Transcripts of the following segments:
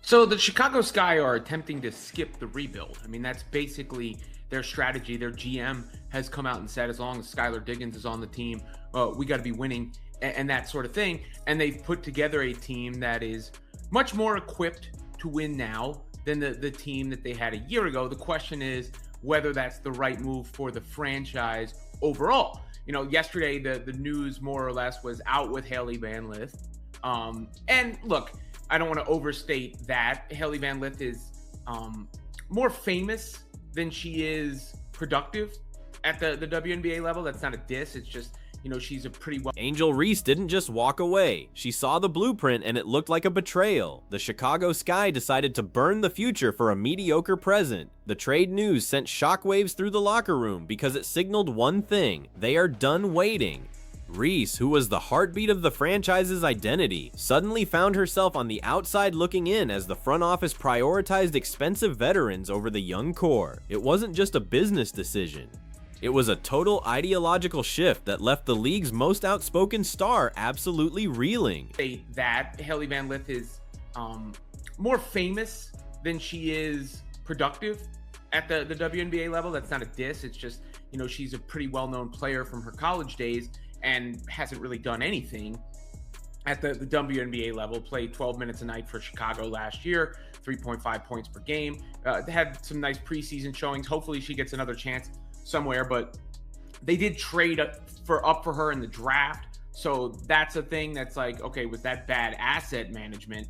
So the Chicago Sky are attempting to skip the rebuild. I mean, that's basically their strategy. Their GM has come out and said, as long as Skylar Diggins is on the team, we got to be winning and that sort of thing. And they've put together a team that is much more equipped to win now than the team that they had a year ago. The question is whether that's the right move for the franchise overall. You know, yesterday the news more or less was out with Haley Van Lith. And look, I don't want to overstate that. Haley Van Lith is more famous than she is productive at the WNBA level. That's not a diss. It's just, you know, she's a pretty well. Angel Reese didn't just walk away. She saw the blueprint and it looked like a betrayal. The Chicago Sky decided to burn the future for a mediocre present. The trade news sent shockwaves through the locker room because it signaled one thing: they are done waiting. Reese, who was the heartbeat of the franchise's identity, suddenly found herself on the outside looking in as the front office prioritized expensive veterans over the young core. It wasn't just a business decision. It was a total ideological shift that left the league's most outspoken star absolutely reeling. That Haley Van Lith is more famous than she is productive at the WNBA level. That's not a diss. It's just, you know, she's a pretty well-known player from her college days and hasn't really done anything at the WNBA level. Played 12 minutes a night for Chicago last year, 3.5 points per game. Had some nice preseason showings. Hopefully she gets another chance somewhere, but they did trade up for her in the draft. So that's a thing that's like, okay, was that bad asset management?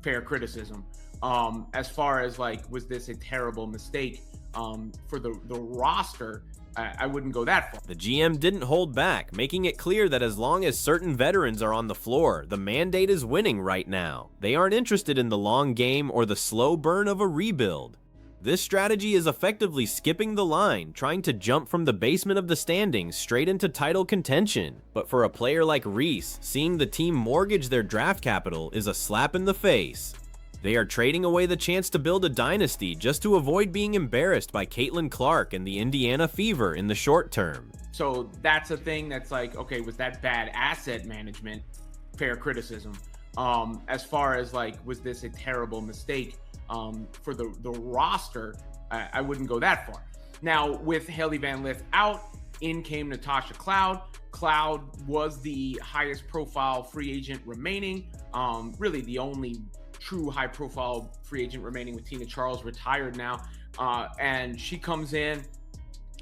Fair criticism. As far as like, was this a terrible mistake for the roster? I wouldn't go that far. The GM didn't hold back, making it clear that as long as certain veterans are on the floor, the mandate is winning right now. They aren't interested in the long game or the slow burn of a rebuild. This strategy is effectively skipping the line, trying to jump from the basement of the standings straight into title contention. But for a player like Reese, seeing the team mortgage their draft capital is a slap in the face. They are trading away the chance to build a dynasty just to avoid being embarrassed by Caitlin Clark and the Indiana Fever in the short term. So that's a thing that's like, okay, was that bad asset management? Fair criticism. As far as like, was this a terrible mistake for the roster? I wouldn't go that far. Now, with Haley Van Lith out, in came Natasha Cloud. Cloud was the highest profile free agent remaining. Really the only true high profile free agent remaining, with Tina Charles retired now. And she comes in,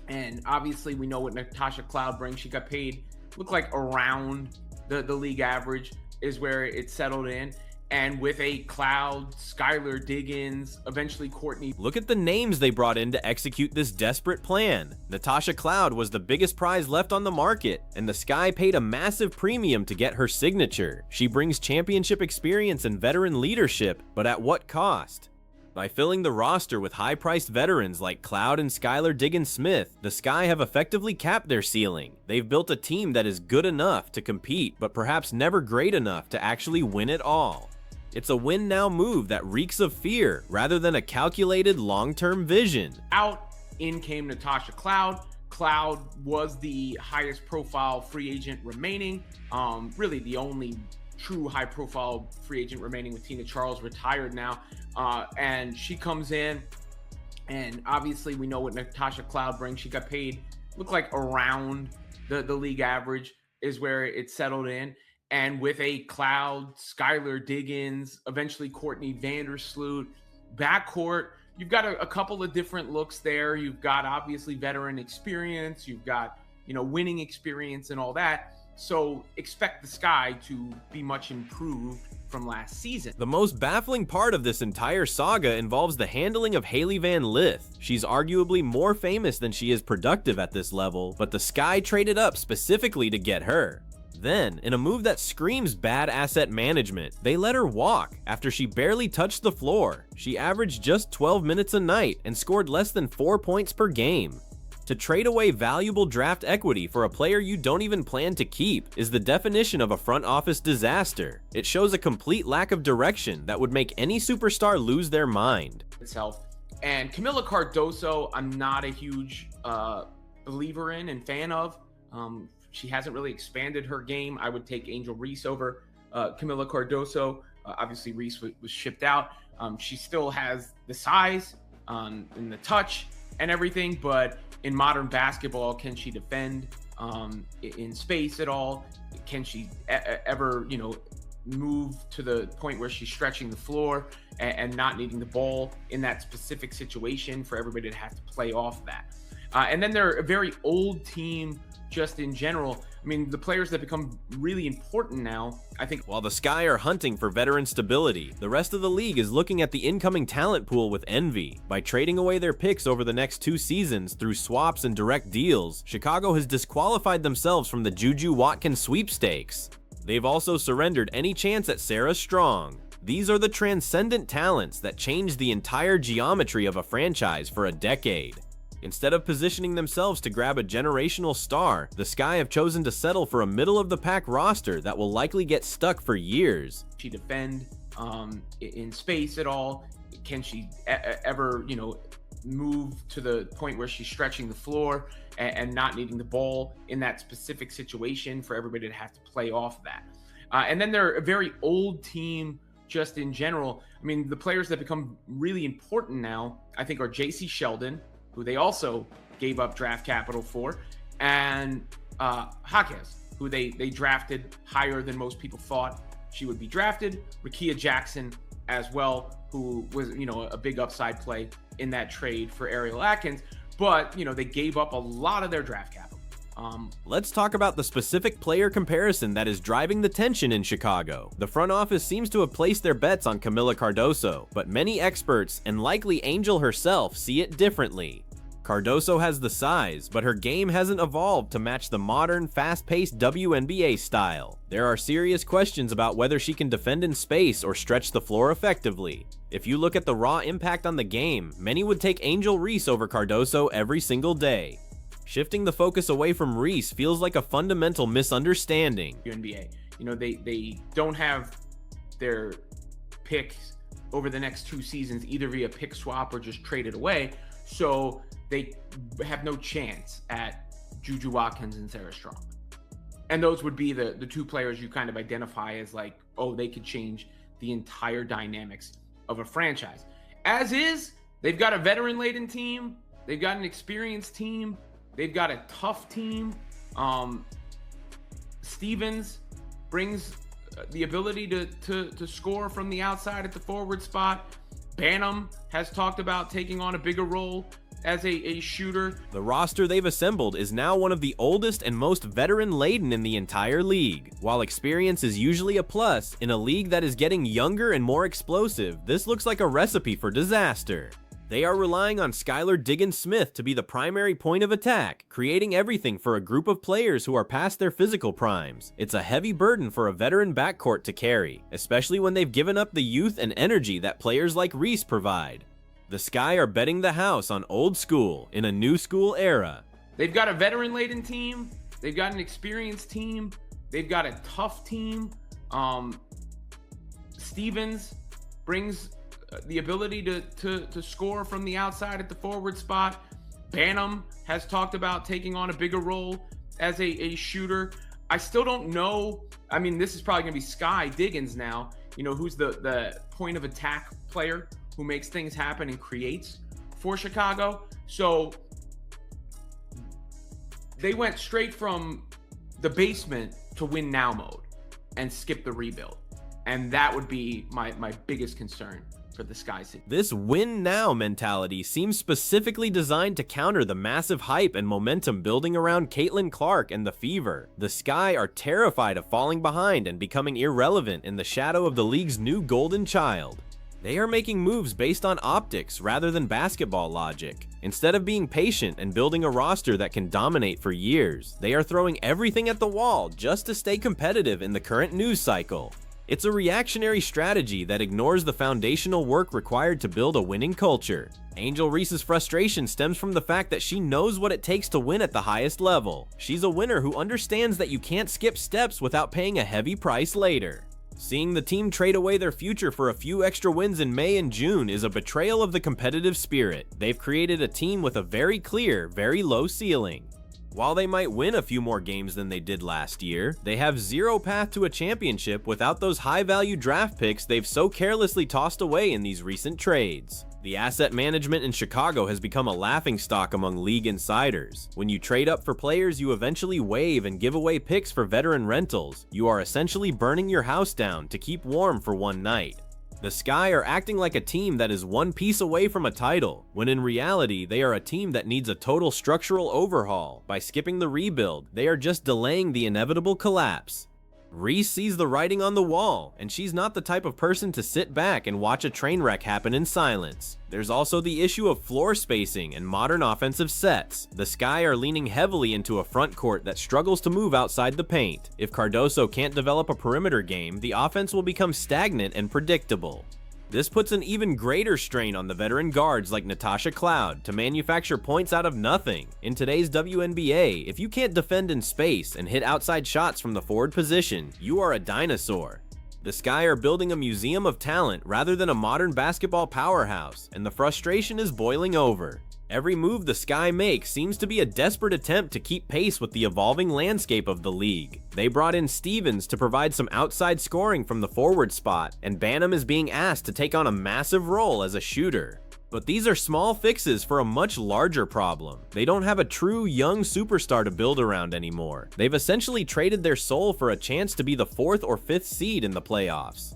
and obviously we know what Natasha Cloud brings. She got paid, looked like around the league average is where it settled in. And with a Cloud, Skylar Diggins, eventually Courtney. Look at the names they brought in to execute this desperate plan. Natasha Cloud was the biggest prize left on the market, and the Sky paid a massive premium to get her signature. She brings championship experience and veteran leadership, but at what cost? By filling the roster with high-priced veterans like Cloud and Skylar Diggins-Smith, the Sky have effectively capped their ceiling. They've built a team that is good enough to compete, but perhaps never great enough to actually win it all. It's a win-now move that reeks of fear rather than a calculated long-term vision. Out, in came Natasha Cloud. Cloud was the highest profile free agent remaining. Really the only true high profile free agent remaining, with Tina Charles retired now. And she comes in, and obviously we know what Natasha Cloud brings. She got paid, looked like around the league average is where it settled in. And with a Cloud, Skylar Diggins, eventually Courtney Vandersloot backcourt, you've got a couple of different looks there. You've got obviously veteran experience. You've got, you know, winning experience and all that. So expect the Sky to be much improved from last season. The most baffling part of this entire saga involves the handling of Haley Van Lith. She's arguably more famous than she is productive at this level, but the Sky traded up specifically to get her. Then, in a move that screams bad asset management, they let her walk after she barely touched the floor. She averaged just 12 minutes a night and scored less than 4 points per game. To trade away valuable draft equity for a player you don't even plan to keep is the definition of a front office disaster. It shows a complete lack of direction that would make any superstar lose their mind. Itself. And Camila Cardoso, I'm not a huge believer in and fan of. She hasn't really expanded her game. I would take Angel Reese over Camila Cardoso. Obviously, Reese was shipped out. She still has the size and the touch and everything, but in modern basketball, can she defend in space at all? Can she ever, move to the point where she's stretching the floor and not needing the ball in that specific situation for everybody to have to play off that? And then they're a very old team just in general. I mean, the players that become really important now, I think. While the Sky are hunting for veteran stability, the rest of the league is looking at the incoming talent pool with envy. By trading away their picks over the next 2 seasons through swaps and direct deals, Chicago has disqualified themselves from the Juju Watkins sweepstakes. They've also surrendered any chance at Sarah Strong. These are the transcendent talents that changed the entire geometry of a franchise for a decade. Instead of positioning themselves to grab a generational star, the Sky have chosen to settle for a middle-of-the-pack roster that will likely get stuck for years. She defend in space at all? Can she ever, move to the point where she's stretching the floor and not needing the ball in that specific situation for everybody to have to play off that? And then they're a very old team just in general. I mean, the players that become really important now, I think, are J.C. Sheldon, who they also gave up draft capital for, and Jaquez, who they drafted higher than most people thought she would be drafted. Rickea Jackson as well, who was, a big upside play in that trade for Ariel Atkins, but, they gave up a lot of their draft capital. Let's talk about the specific player comparison that is driving the tension in Chicago. The front office seems to have placed their bets on Camila Cardoso, but many experts, and likely Angel herself, see it differently. Cardoso has the size, but her game hasn't evolved to match the modern, fast-paced WNBA style. There are serious questions about whether she can defend in space or stretch the floor effectively. If you look at the raw impact on the game, many would take Angel Reese over Cardoso every single day. Shifting the focus away from Reese feels like a fundamental misunderstanding. WNBA, they don't have their picks over the next 2 seasons, either via pick swap or just traded away. So they have no chance at Juju Watkins and Sarah Strong. And those would be the 2 players you kind of identify as like, oh, they could change the entire dynamics of a franchise. As is, they've got a veteran-laden team. They've got an experienced team. They've got a tough team. Stevens brings the ability to score from the outside at the forward spot. Banham has talked about taking on a bigger role as a shooter. The roster they've assembled is now one of the oldest and most veteran-laden in the entire league. While experience is usually a plus, in a league that is getting younger and more explosive, this looks like a recipe for disaster. They are relying on Skylar Diggins-Smith to be the primary point of attack, creating everything for a group of players who are past their physical primes. It's a heavy burden for a veteran backcourt to carry, especially when they've given up the youth and energy that players like Reese provide. The Sky are betting the house on old school in a new school era. They've got a veteran-laden team. They've got an experienced team. They've got a tough team. Stevens brings the ability to score from the outside at the forward spot. Banham has talked about taking on a bigger role as a shooter. I still don't know. I mean, this is probably going to be Sky Diggins now, who's the point of attack player who makes things happen and creates for Chicago. So they went straight from the basement to win now mode and skip the rebuild. And that would be my biggest concern for the Sky City. This win now mentality seems specifically designed to counter the massive hype and momentum building around Caitlin Clark and the Fever. The Sky are terrified of falling behind and becoming irrelevant in the shadow of the league's new golden child. They are making moves based on optics rather than basketball logic. Instead of being patient and building a roster that can dominate for years, they are throwing everything at the wall just to stay competitive in the current news cycle. It's a reactionary strategy that ignores the foundational work required to build a winning culture. Angel Reese's frustration stems from the fact that she knows what it takes to win at the highest level. She's a winner who understands that you can't skip steps without paying a heavy price later. Seeing the team trade away their future for a few extra wins in May and June is a betrayal of the competitive spirit. They've created a team with a very clear, very low ceiling. While they might win a few more games than they did last year, they have zero path to a championship without those high-value draft picks they've so carelessly tossed away in these recent trades. The asset management in Chicago has become a laughingstock among league insiders. When you trade up for players you eventually waive and give away picks for veteran rentals, you are essentially burning your house down to keep warm for one night. The Sky are acting like a team that is one piece away from a title, when in reality they are a team that needs a total structural overhaul. By skipping the rebuild, they are just delaying the inevitable collapse. Reese sees the writing on the wall, and she's not the type of person to sit back and watch a train wreck happen in silence. There's also the issue of floor spacing and modern offensive sets. The Sky are leaning heavily into a front court that struggles to move outside the paint. If Cardoso can't develop a perimeter game, the offense will become stagnant and predictable. This puts an even greater strain on the veteran guards like Natasha Cloud to manufacture points out of nothing. In today's WNBA, if you can't defend in space and hit outside shots from the forward position, you are a dinosaur. The Sky are building a museum of talent rather than a modern basketball powerhouse, and the frustration is boiling over. Every move the Sky makes seems to be a desperate attempt to keep pace with the evolving landscape of the league. They brought in Stevens to provide some outside scoring from the forward spot, and Banham is being asked to take on a massive role as a shooter. But these are small fixes for a much larger problem. They don't have a true young superstar to build around anymore. They've essentially traded their soul for a chance to be the 4th or 5th seed in the playoffs.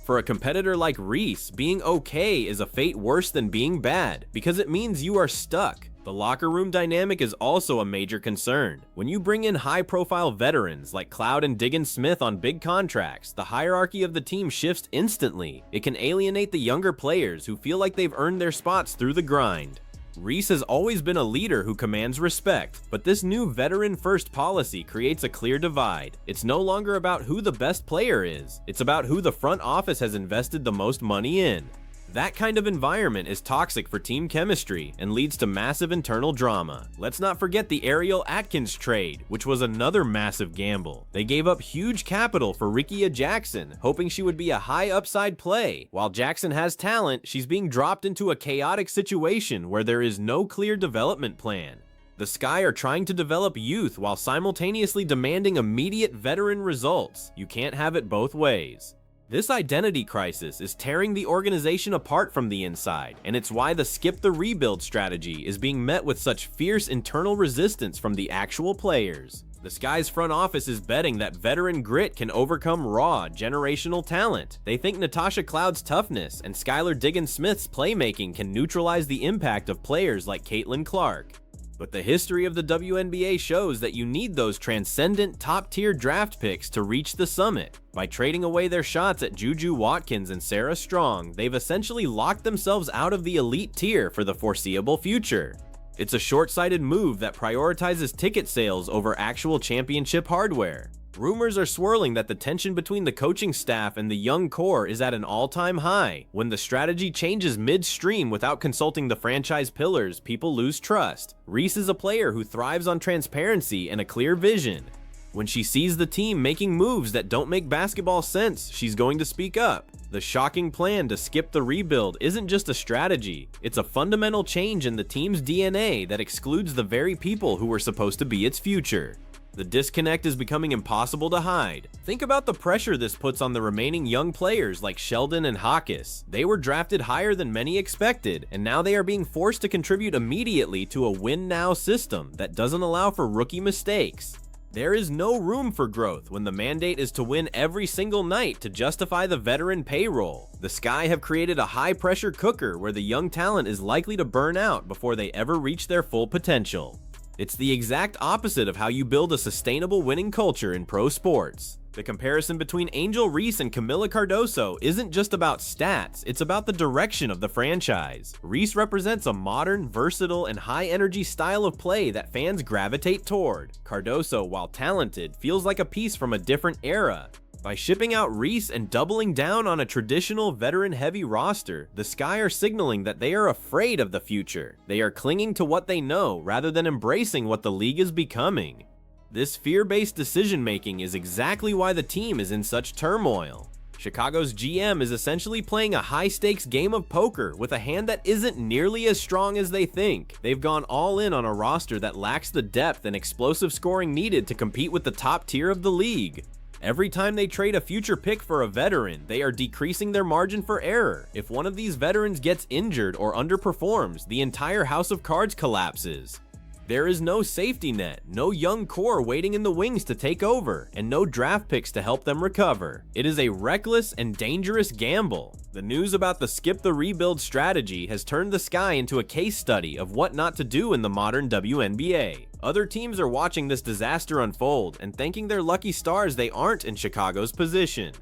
For a competitor like Reese, being okay is a fate worse than being bad, because it means you are stuck. The locker room dynamic is also a major concern. When you bring in high-profile veterans like Cloud and Diggins Smith on big contracts, the hierarchy of the team shifts instantly. It can alienate the younger players who feel like they've earned their spots through the grind. Reese has always been a leader who commands respect, but this new veteran-first policy creates a clear divide. It's no longer about who the best player is, it's about who the front office has invested the most money in. That kind of environment is toxic for team chemistry and leads to massive internal drama. Let's not forget the Ariel Atkins trade, which was another massive gamble. They gave up huge capital for Rickea Jackson, hoping she would be a high upside play. While Jackson has talent, she's being dropped into a chaotic situation where there is no clear development plan. The Sky are trying to develop youth while simultaneously demanding immediate veteran results. You can't have it both ways. This identity crisis is tearing the organization apart from the inside, and it's why the skip the rebuild strategy is being met with such fierce internal resistance from the actual players. The Sky's front office is betting that veteran grit can overcome raw, generational talent. They think Natasha Cloud's toughness and Skylar Diggins Smith's playmaking can neutralize the impact of players like Caitlin Clark. But the history of the WNBA shows that you need those transcendent top-tier draft picks to reach the summit. By trading away their shots at Juju Watkins and Sarah Strong, they've essentially locked themselves out of the elite tier for the foreseeable future. It's a short-sighted move that prioritizes ticket sales over actual championship hardware. Rumors are swirling that the tension between the coaching staff and the young core is at an all-time high. When the strategy changes midstream without consulting the franchise pillars, people lose trust. Reese is a player who thrives on transparency and a clear vision. When she sees the team making moves that don't make basketball sense, she's going to speak up. The shocking plan to skip the rebuild isn't just a strategy, it's a fundamental change in the team's DNA that excludes the very people who were supposed to be its future. The disconnect is becoming impossible to hide. Think about the pressure this puts on the remaining young players like Sheldon and Hawkes. They were drafted higher than many expected, and now they are being forced to contribute immediately to a win-now system that doesn't allow for rookie mistakes. There is no room for growth when the mandate is to win every single night to justify the veteran payroll. The Sky have created a high-pressure cooker where the young talent is likely to burn out before they ever reach their full potential. It's the exact opposite of how you build a sustainable winning culture in pro sports. The comparison between Angel Reese and Camila Cardoso isn't just about stats, it's about the direction of the franchise. Reese represents a modern, versatile, and high-energy style of play that fans gravitate toward. Cardoso, while talented, feels like a piece from a different era. By shipping out Reese and doubling down on a traditional veteran-heavy roster, the Sky are signaling that they are afraid of the future. They are clinging to what they know rather than embracing what the league is becoming. This fear-based decision-making is exactly why the team is in such turmoil. Chicago's GM is essentially playing a high-stakes game of poker with a hand that isn't nearly as strong as they think. They've gone all in on a roster that lacks the depth and explosive scoring needed to compete with the top tier of the league. Every time they trade a future pick for a veteran, they are decreasing their margin for error. If one of these veterans gets injured or underperforms, the entire house of cards collapses. There is no safety net, no young core waiting in the wings to take over, and no draft picks to help them recover. It is a reckless and dangerous gamble. The news about the skip the rebuild strategy has turned the Sky into a case study of what not to do in the modern WNBA. Other teams are watching this disaster unfold and thanking their lucky stars they aren't in Chicago's position.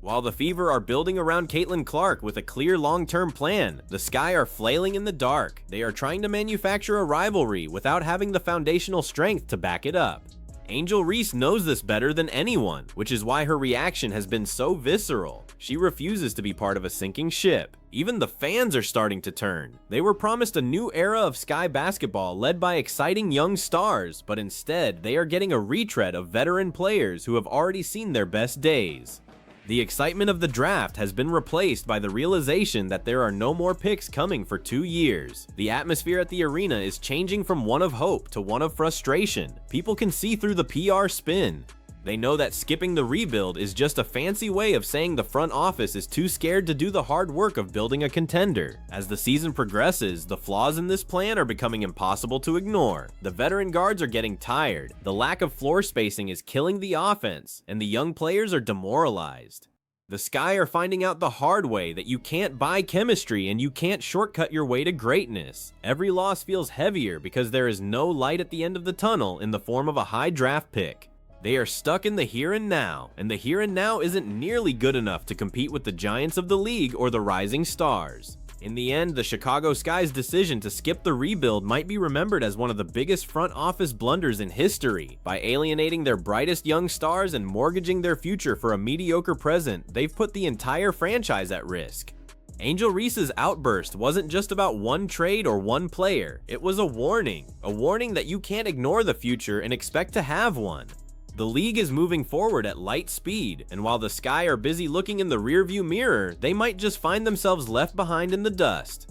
While the Fever are building around Caitlin Clark with a clear long-term plan, the Sky are flailing in the dark. They are trying to manufacture a rivalry without having the foundational strength to back it up. Angel Reese knows this better than anyone, which is why her reaction has been so visceral. She refuses to be part of a sinking ship. Even the fans are starting to turn. They were promised a new era of Sky basketball led by exciting young stars, but instead they are getting a retread of veteran players who have already seen their best days. The excitement of the draft has been replaced by the realization that there are no more picks coming for 2 years. The atmosphere at the arena is changing from one of hope to one of frustration. People can see through the PR spin. They know that skipping the rebuild is just a fancy way of saying the front office is too scared to do the hard work of building a contender. As the season progresses, the flaws in this plan are becoming impossible to ignore. The veteran guards are getting tired, the lack of floor spacing is killing the offense, and the young players are demoralized. The Sky are finding out the hard way that you can't buy chemistry and you can't shortcut your way to greatness. Every loss feels heavier because there is no light at the end of the tunnel in the form of a high draft pick. They are stuck in the here and now, and the here and now isn't nearly good enough to compete with the giants of the league or the rising stars. In the end, the Chicago Sky's decision to skip the rebuild might be remembered as one of the biggest front office blunders in history. By alienating their brightest young stars and mortgaging their future for a mediocre present, they've put the entire franchise at risk. Angel Reese's outburst wasn't just about one trade or one player, it was a warning that you can't ignore the future and expect to have one. The league is moving forward at light speed, and while the Sky are busy looking in the rearview mirror, they might just find themselves left behind in the dust.